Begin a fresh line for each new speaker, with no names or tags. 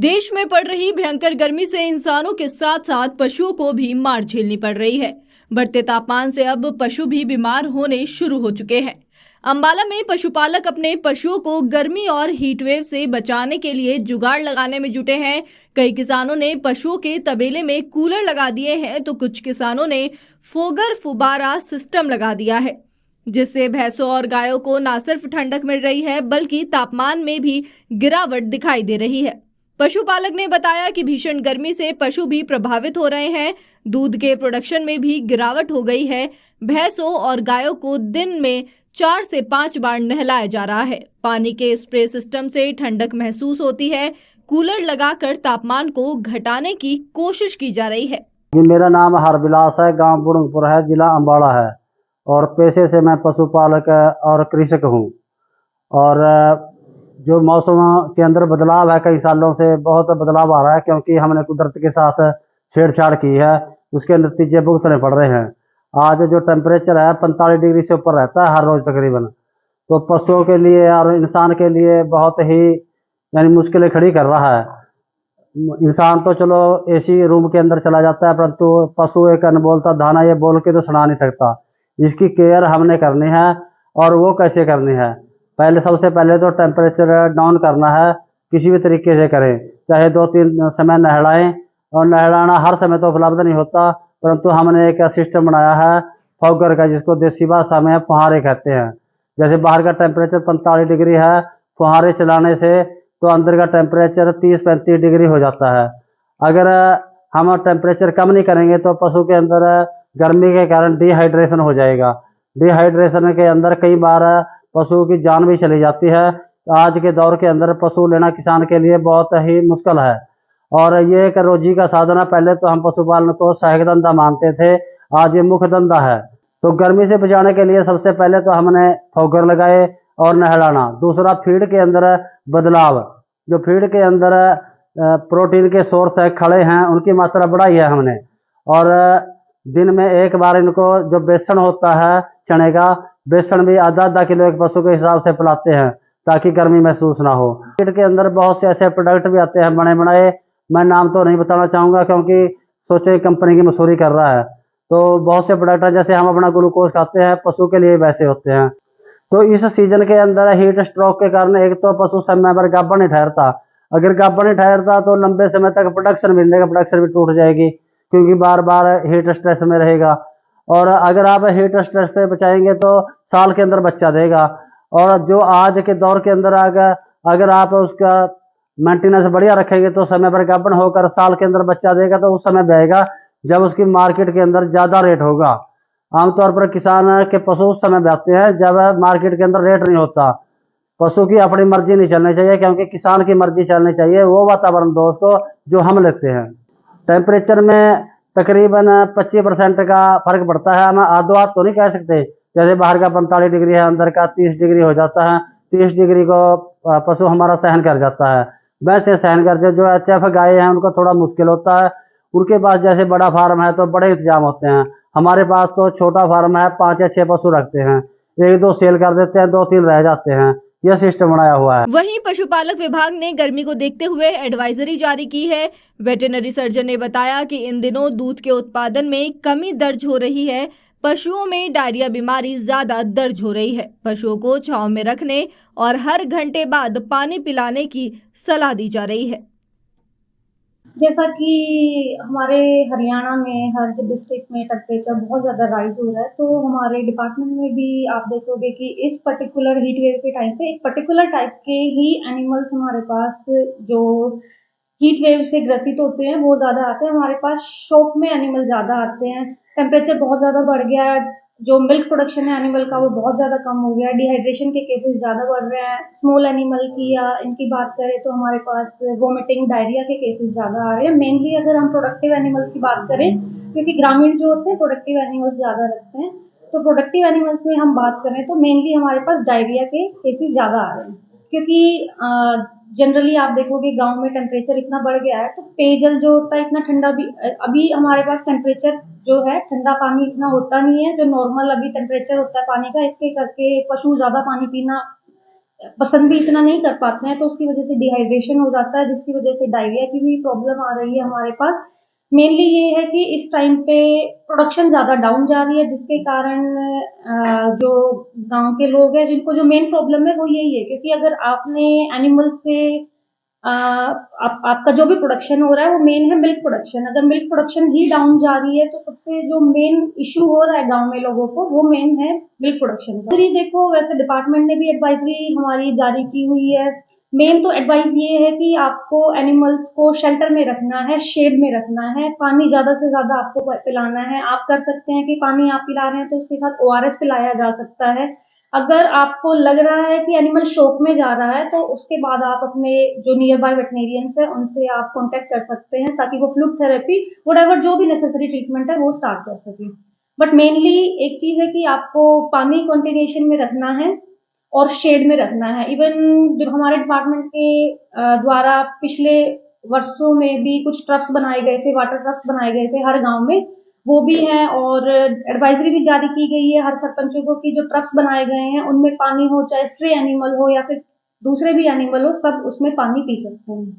देश में पड़ रही भयंकर गर्मी से इंसानों के साथ साथ पशुओं को भी मार झेलनी पड़ रही है। बढ़ते तापमान से अब पशु भी बीमार होने शुरू हो चुके हैं। अंबाला में पशुपालक अपने पशुओं को गर्मी और हीटवेव से बचाने के लिए जुगाड़ लगाने में जुटे हैं। कई किसानों ने पशुओं के तबेले में कूलर लगा दिए हैं, तो कुछ किसानों ने फोगर फुबारा सिस्टम लगा दिया है, जिससे भैंसों और गायों को न सिर्फ ठंडक मिल रही है बल्कि तापमान में भी गिरावट दिखाई दे रही है। पशुपालक ने बताया कि भीषण गर्मी से पशु भी प्रभावित हो रहे हैं। दूध के प्रोडक्शन में भी गिरावट हो गई है। भैंसों और गायों को दिन में 4 से 5 बार नहलाया जा रहा है। पानी के स्प्रे सिस्टम से ठंडक महसूस होती है। कूलर लगाकर तापमान को घटाने की कोशिश की जा रही है।
जी, मेरा नाम हरबिलास है, गांव बुढ़ंगपुर है, जिला अंबाला है और पेशे से मैं पशुपालक और कृषक हूँ। और जो मौसम के अंदर बदलाव है, कई सालों से बहुत बदलाव आ रहा है, क्योंकि हमने कुदरत के साथ छेड़छाड़ की है, उसके नतीजे भुगतने पड़ रहे हैं। आज जो टेम्परेचर है 45 डिग्री से ऊपर रहता है हर रोज तकरीबन, तो पशुओं के लिए और इंसान के लिए बहुत ही मुश्किलें खड़ी कर रहा है। इंसान तो चलो एसी रूम के अंदर चला जाता है, परंतु पशु एक अनबोलता दाना ये बोल के तो सुना नहीं सकता। इसकी केयर हमने करनी है, और वो कैसे करनी है? सबसे पहले तो टेम्परेचर डाउन करना है, किसी भी तरीके से करें, चाहे 2-3 समय नहलाएं। और नहलाना हर समय तो उपलब्ध नहीं होता, परंतु हमने एक सिस्टम बनाया है फॉगर का, जिसको देसी भाषा में फुहारे कहते हैं। जैसे बाहर का टेम्परेचर 45 डिग्री है, फुहारे चलाने से तो अंदर का टेम्परेचर 30-35 डिग्री हो जाता है। अगर हम टेम्परेचर कम नहीं करेंगे तो पशु के अंदर गर्मी के कारण डिहाइड्रेशन हो जाएगा। डिहाइड्रेशन के अंदर कई बार पशु की जान भी चली जाती है। आज के दौर के अंदर पशु लेना किसान के लिए बहुत ही मुश्किल है, और ये एक रोजी का साधन है। पहले तो हम पशुपालन को सहायक धंधा मानते थे, आज ये मुख्य धंधा है। तो गर्मी से बचाने के लिए सबसे पहले तो हमने फॉगर लगाए और नहलाना। दूसरा, फीड के अंदर बदलाव, जो फीड के अंदर प्रोटीन के सोर्स है खड़े हैं, उनकी मात्रा बढ़ाई है हमने। और दिन में एक बार इनको जो बेसन होता है चने का, बेसन भी आधा किलो एक पशु के हिसाब से पिलाते हैं, ताकि गर्मी महसूस ना हो। फीड के अंदर बहुत से ऐसे प्रोडक्ट भी आते हैं बने बनाए, मैं नाम तो नहीं बताना चाहूँगा क्योंकि सोचे कंपनी की मसूरी कर रहा है। तो बहुत से प्रोडक्ट है, जैसे हम अपना ग्लूकोज खाते हैं, पशु के लिए वैसे होते हैं। तो इस सीजन के अंदर हीट स्ट्रोक के कारण एक तो पशु समय पर गाभा नहीं ठहरता। अगर गाभा नहीं ठहरता तो लंबे समय तक प्रोडक्शन मिलने का प्रोडक्शन भी टूट जाएगी, क्योंकि बार बार हीट स्ट्रेस में रहेगा। और अगर आप हीट स्ट्रेस से बचाएंगे तो साल के अंदर बच्चा देगा। और जो आज के दौर के अंदर अगर आप उसका मेंटेनेंस बढ़िया रखेंगे तो समय पर गाभन होकर साल के अंदर बच्चा देगा, तो उस समय बेचेगा जब उसकी मार्केट के अंदर ज्यादा रेट होगा। आमतौर पर किसान के पशु उस समय बेचते हैं जब मार्केट के अंदर रेट नहीं होता। पशु की अपनी मर्जी नहीं चलनी चाहिए, क्योंकि किसान की मर्जी चलनी चाहिए, वो वातावरण दोस्त को जो हम लेते हैं। टेम्परेचर में तकरीबन 25% का फर्क पड़ता है। हम आधो हाथ तो नहीं कह सकते, जैसे बाहर का 45 डिग्री है, अंदर का 30 डिग्री हो जाता है। 30 डिग्री को पशु हमारा सहन कर जाता है, वैसे सहन करते। जो HF गाय हैं उनको थोड़ा मुश्किल होता है, उनके पास जैसे बड़ा फार्म है तो बड़े इंतजाम होते हैं। हमारे पास तो छोटा फार्म है, 5 या 6 पशु रखते हैं, 1-2 सेल कर देते हैं, 2-3 रह जाते हैं। यह सिस्टम बनाया हुआ है।
वहीं पशुपालक विभाग ने गर्मी को देखते हुए एडवाइजरी जारी की है। वेटरनरी सर्जन ने बताया कि इन दिनों दूध के उत्पादन में कमी दर्ज हो रही है। पशुओं में डायरिया बीमारी ज्यादा दर्ज हो रही है। पशुओं को छांव में रखने और हर घंटे बाद पानी पिलाने की सलाह दी जा रही है।
जैसा कि हमारे हरियाणा में हर डिस्ट्रिक्ट में टेम्परेचर बहुत ज़्यादा राइज हो रहा है, तो हमारे डिपार्टमेंट में भी आप देखोगे कि इस पर्टिकुलर हीट वेव के टाइम पे एक पर्टिकुलर टाइप के ही एनिमल्स हमारे पास जो हीट वेव से ग्रसित होते हैं वो ज़्यादा आते हैं। हमारे पास शौक में एनिमल ज़्यादा आते हैं। टेम्परेचर बहुत ज़्यादा बढ़ गया है, जो मिल्क प्रोडक्शन है एनिमल का वो बहुत ज़्यादा कम हो गया है। डिहाइड्रेशन के केसेस ज़्यादा बढ़ रहे हैं। स्मॉल एनिमल की या इनकी बात करें तो हमारे पास वोमिटिंग, डायरिया के केसेस ज़्यादा आ रहे हैं। मेनली अगर हम प्रोडक्टिव एनिमल की बात करें, क्योंकि ग्रामीण जो होते हैं प्रोडक्टिव एनिमल्स ज़्यादा रखते हैं, तो प्रोडक्टिव एनिमल्स में हम बात करें तो मेनली हमारे पास डायरिया के केसेस ज़्यादा आ रहे हैं। क्योंकि जनरली आप देखोगे गांव में टेम्परेचर इतना बढ़ गया है, तो पेयजल जो होता है इतना ठंडा भी, अभी हमारे पास टेम्परेचर जो है ठंडा पानी इतना होता नहीं है, जो नॉर्मल अभी टेम्परेचर होता है पानी का, इसके करके पशु ज़्यादा पानी पीना पसंद भी इतना नहीं कर पाते हैं, तो उसकी वजह से डिहाइड्रेशन हो जाता है, जिसकी वजह से डायरिया की भी प्रॉब्लम आ रही है हमारे पास। मेनली ये है कि इस टाइम पे प्रोडक्शन ज़्यादा डाउन जा रही है, जिसके कारण जो गाँव के लोग हैं, जिनको जो मेन प्रॉब्लम है वो यही है, क्योंकि अगर आपने एनिमल से आपका जो भी प्रोडक्शन हो रहा है वो मेन है मिल्क प्रोडक्शन। अगर मिल्क प्रोडक्शन ही डाउन जा रही है, तो सबसे जो मेन इश्यू हो रहा है गाँव में लोगों को, वो मेन है मिल्क प्रोडक्शन का। देखो, वैसे डिपार्टमेंट ने भी एडवाइजरी हमारी जारी की हुई है। मेन तो एडवाइस ये है कि आपको एनिमल्स को शेल्टर में रखना है, शेड में रखना है, पानी ज़्यादा से ज़्यादा आपको पिलाना है। आप कर सकते हैं कि पानी आप पिला रहे हैं तो उसके साथ ओआरएस पिलाया जा सकता है। अगर आपको लग रहा है कि एनिमल शॉक में जा रहा है, तो उसके बाद आप अपने जो नियर बाय वेटनेरियंस है, उनसे आप कॉन्टैक्ट कर सकते हैं, ताकि वो फ्लूइड थेरेपी व्हाटएवर जो भी नेसेसरी ट्रीटमेंट है, वो स्टार्ट कर सकें। बट मेनली एक चीज़ है कि आपको पानी कंटिन्यूएशन में रखना है और शेड में रखना है। इवन जो हमारे डिपार्टमेंट के द्वारा पिछले वर्षों में भी कुछ ट्रफ्स बनाए गए थे, वाटर ट्रफ्स बनाए गए थे हर गाँव में, वो भी हैं, और एडवाइजरी भी जारी की गई है हर सरपंचों को कि जो ट्रफ्स बनाए गए हैं, उनमें पानी हो, चाहे स्ट्रे एनिमल हो या फिर दूसरे भी एनिमल हो, सब उसमें पानी पी सकते हैं।